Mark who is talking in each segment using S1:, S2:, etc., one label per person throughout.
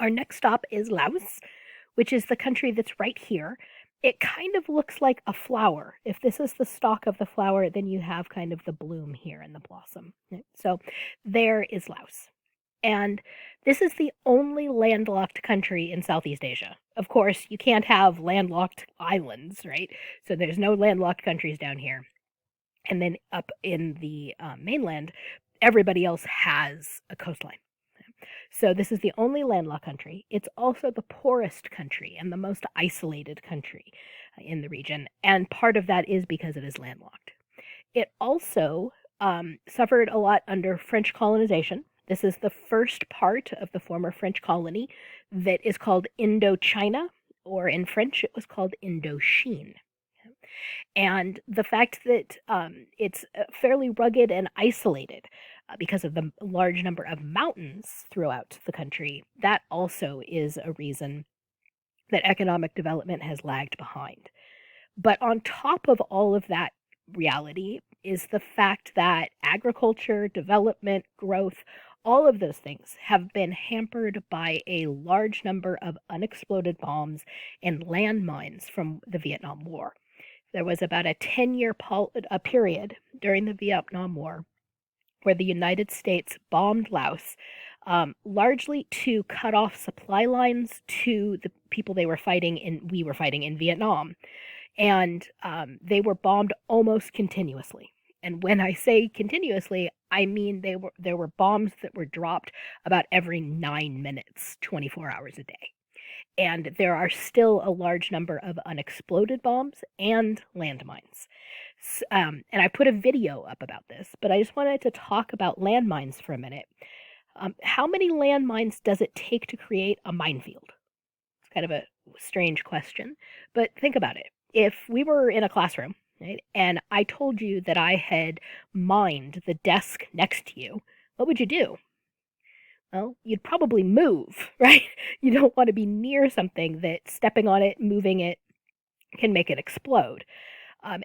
S1: Our next stop is Laos, which is the country that's right here. It kind of looks like a flower. If this is the stalk of the flower, then you have kind of the bloom here and the blossom. So there is Laos. And this is the only landlocked country in Southeast Asia. Of course, you can't have landlocked islands, right? So there's no landlocked countries down here. And then up in the mainland, everybody else has a coastline. So this is the only landlocked country. It's also the poorest country and the most isolated country in the region. And part of that is because it is landlocked. It also suffered a lot under French colonization. This is the first part of the former French colony that is called Indochina, or in French, it was called Indochine. And the fact that it's fairly rugged and isolated because of the large number of mountains throughout the country, that also is a reason that economic development has lagged behind. But on top of all of that reality is the fact that agriculture, development, growth, all of those things have been hampered by a large number of unexploded bombs and landmines from the Vietnam War. There was about a 10-year period during the Vietnam War where the United States bombed Laos, largely to cut off supply lines to the people we were fighting in Vietnam. And they were bombed almost continuously. And when I say continuously, I mean there were bombs that were dropped about every 9 minutes, 24 hours a day. And there are still a large number of unexploded bombs and landmines. And I put a video up about this, but I just wanted to talk about landmines for a minute. How many landmines does it take to create a minefield? It's kind of a strange question, but think about it. If we were in a classroom, right, and I told you that I had mined the desk next to you, what would you do? Well, you'd probably move, right? You don't want to be near something that stepping on it, moving it, can make it explode.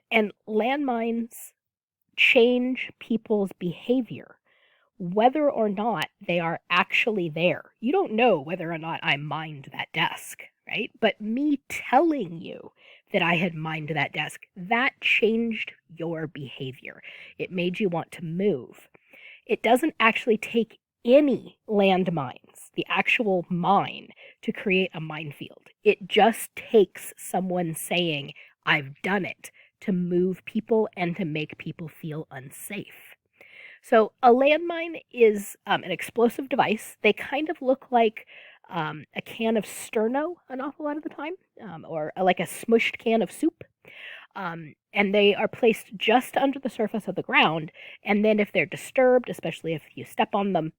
S1: And landmines change people's behavior, whether or not they are actually there. You don't know whether or not I mined that desk, right? But me telling you that I had mined that desk, that changed your behavior. It made you want to move. It doesn't actually take any landmines, the actual mine, to create a minefield. It just takes someone saying, I've done it, to move people and to make people feel unsafe. So a landmine is an explosive device. They kind of look like a can of Sterno an awful lot of the time, or like a smushed can of soup. And they are placed just under the surface of the ground. And then if they're disturbed, especially if you step on them,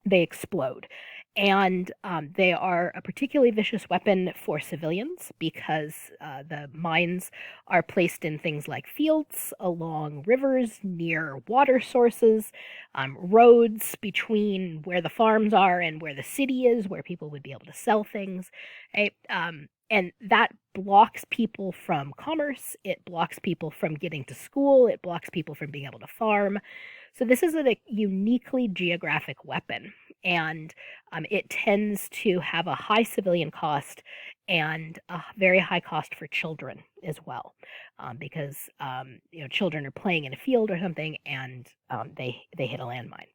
S1: they explode. And they are a particularly vicious weapon for civilians because the mines are placed in things like fields, along rivers, near water sources, roads between where the farms are and where the city is, where people would be able to sell things. Right? And that blocks people from commerce. It blocks people from getting to school. It blocks people from being able to farm. So this is a uniquely geographic weapon, and it tends to have a high civilian cost and a very high cost for children as well, because children are playing in a field or something, and they hit a landmine.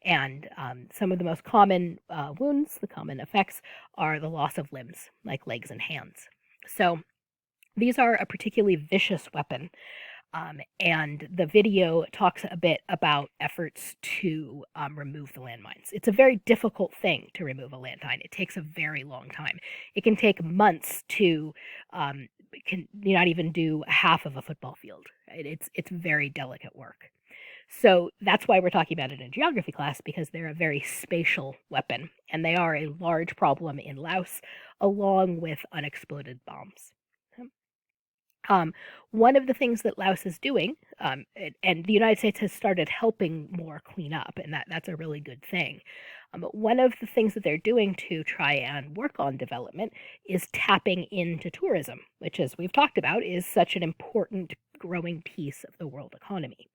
S1: And some of the most common wounds, the common effects, are the loss of limbs, like legs and hands. So these are a particularly vicious weapon. And the video talks a bit about efforts to remove the landmines. It's a very difficult thing to remove a landmine. It takes a very long time. It can take months to can not even do half of a football field. Right? It's very delicate work. So that's why we're talking about it in geography class, because they're a very spatial weapon, and they are a large problem in Laos, along with unexploded bombs. One of the things that Laos is doing, and the United States has started helping more clean up, and that's a really good thing. But one of the things that they're doing to try and work on development is tapping into tourism, which, as we've talked about, is such an important growing piece of the world economy.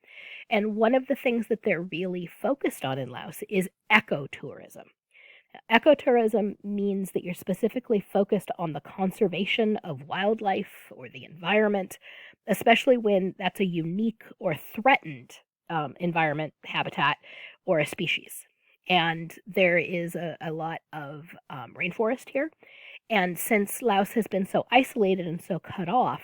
S1: And one of the things that they're really focused on in Laos is ecotourism. Ecotourism means that you're specifically focused on the conservation of wildlife or the environment, especially when that's a unique or threatened environment, habitat, or a species. And there is a lot of rainforest here. And since Laos has been so isolated and so cut off,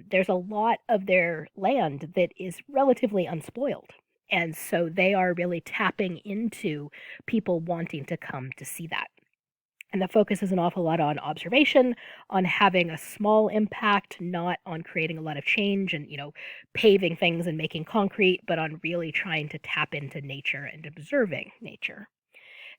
S1: there's a lot of their land that is relatively unspoiled. And so they are really tapping into people wanting to come to see that. And the focus is an awful lot on observation, on having a small impact, not on creating a lot of change and, paving things and making concrete, but on really trying to tap into nature and observing nature.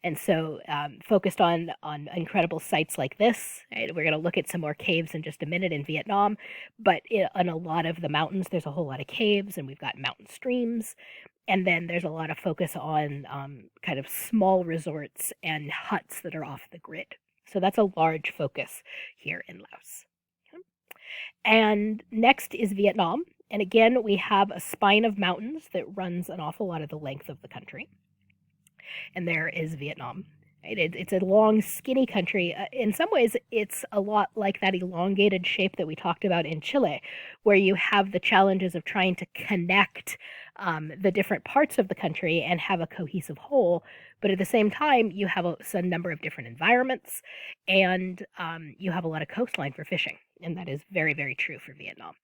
S1: And so, focused on incredible sites like this. Right? We're going to look at some more caves in just a minute in Vietnam, but in a lot of the mountains, there's a whole lot of caves, and we've got mountain streams. And then there's a lot of focus on kind of small resorts and huts that are off the grid. So that's a large focus here in Laos. Okay. And next is Vietnam. And again, we have a spine of mountains that runs an awful lot of the length of the country. And there is Vietnam. Right? It's a long, skinny country. In some ways, it's a lot like that elongated shape that we talked about in Chile, where you have the challenges of trying to connect the different parts of the country and have a cohesive whole. But at the same time, you have a number of different environments, and you have a lot of coastline for fishing. And that is very, very true for Vietnam.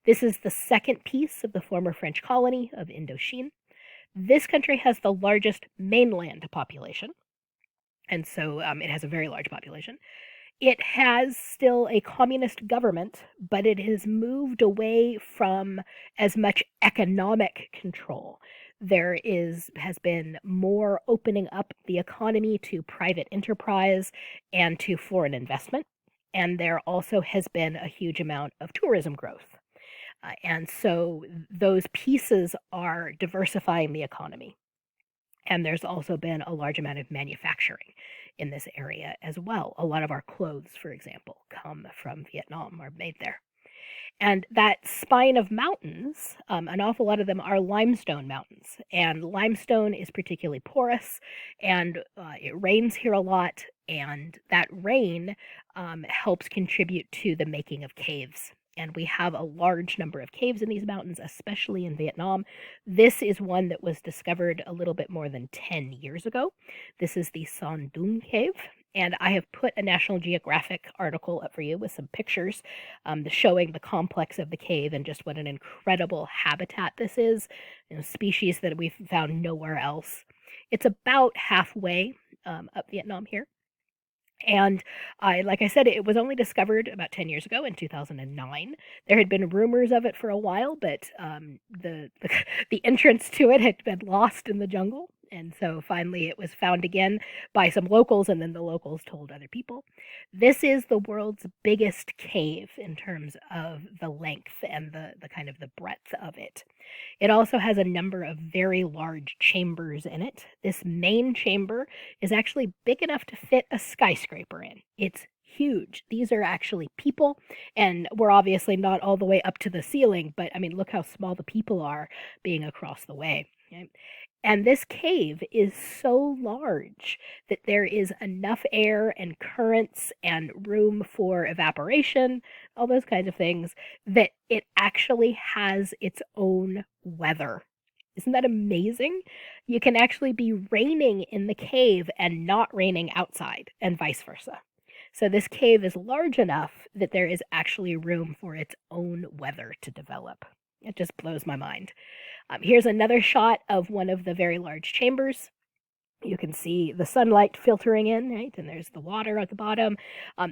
S1: This is the second piece of the former French colony of Indochina. This country has the largest mainland population, and so it has a very large population. It has still a communist government, but it has moved away from as much economic control. Has been more opening up the economy to private enterprise and to foreign investment, and there also has been a huge amount of tourism growth. And so those pieces are diversifying the economy. And there's also been a large amount of manufacturing in this area as well. A lot of our clothes, for example, come from Vietnam, are made there. And that spine of mountains, an awful lot of them are limestone mountains. And limestone is particularly porous, and it rains here a lot. And that rain helps contribute to the making of caves. And we have a large number of caves in these mountains, especially in Vietnam. This is one that was discovered a little bit more than 10 years ago. This is the Son Doong Cave. And I have put a National Geographic article up for you with some pictures showing the complex of the cave and just what an incredible habitat this is. Species that we've found nowhere else. It's about halfway up Vietnam here. And like I said, it was only discovered about 10 years ago in 2009. There had been rumors of it for a while, but the entrance to it had been lost in the jungle. And so finally it was found again by some locals, and then the locals told other people. This is the world's biggest cave in terms of the length and the kind of the breadth of it. It also has a number of very large chambers in it. This main chamber is actually big enough to fit a skyscraper in. It's huge. These are actually people, and we're obviously not all the way up to the ceiling, but I mean, look how small the people are being across the way. Okay? And this cave is so large that there is enough air and currents and room for evaporation, all those kinds of things, that it actually has its own weather. Isn't that amazing? You can actually be raining in the cave and not raining outside, and vice versa. So this cave is large enough that there is actually room for its own weather to develop. It just blows my mind. Here's another shot of one of the very large chambers. You can see the sunlight filtering in, right? And there's the water at the bottom.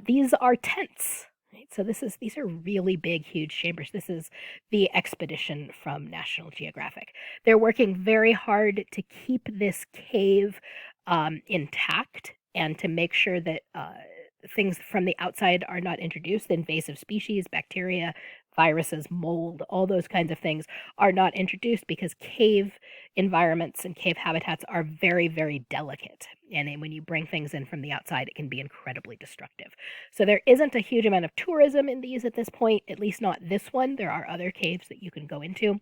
S1: These are tents. Right? So these are really big, huge chambers. This is the expedition from National Geographic. They're working very hard to keep this cave intact and to make sure that things from the outside are not introduced. Invasive species, bacteria, viruses, mold, all those kinds of things are not introduced because cave environments and cave habitats are very, very delicate. And when you bring things in from the outside, it can be incredibly destructive. So there isn't a huge amount of tourism in these at this point, at least not this one. There are other caves that you can go into.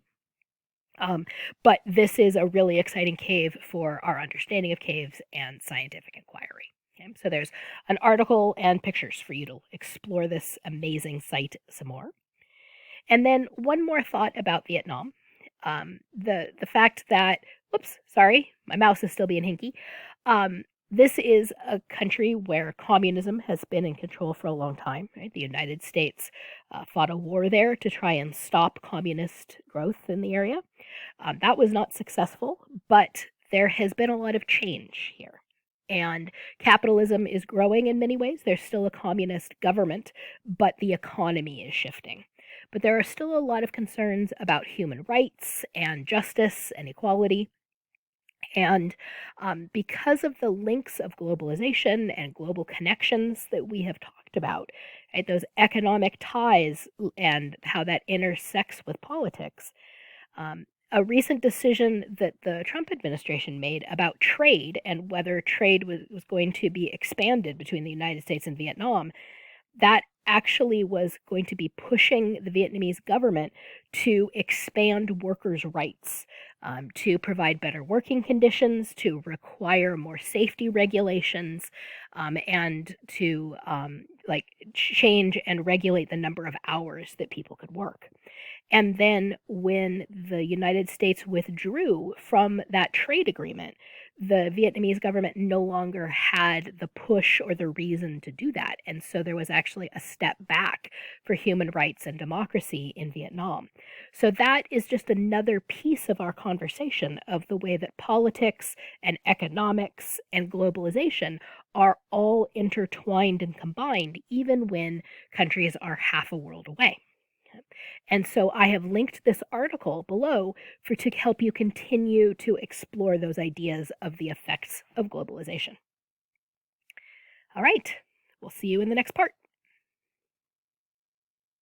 S1: But this is a really exciting cave for our understanding of caves and scientific inquiry. Okay, so there's an article and pictures for you to explore this amazing site some more. And then one more thought about Vietnam. The fact that, whoops, sorry, my mouse is still being hinky. This is a country where communism has been in control for a long time. Right? The United States fought a war there to try and stop communist growth in the area. That was not successful, but there has been a lot of change here. And capitalism is growing in many ways. There's still a communist government, but the economy is shifting. But there are still a lot of concerns about human rights and justice and equality. And because of the links of globalization and global connections that we have talked about, right, those economic ties and how that intersects with politics, a recent decision that the Trump administration made about trade and whether trade was going to be expanded between the United States and Vietnam, that actually was going to be pushing the Vietnamese government to expand workers' rights, to provide better working conditions, to require more safety regulations, and to like change and regulate the number of hours that people could work. And then when the United States withdrew from that trade agreement, the Vietnamese government no longer had the push or the reason to do that. And so there was actually a step back for human rights and democracy in Vietnam. So that is just another piece of our conversation of the way that politics and economics and globalization are all intertwined and combined, even when countries are half a world away. And so I have linked this article below for to help you continue to explore those ideas of the effects of globalization. All right, we'll see you in the next part.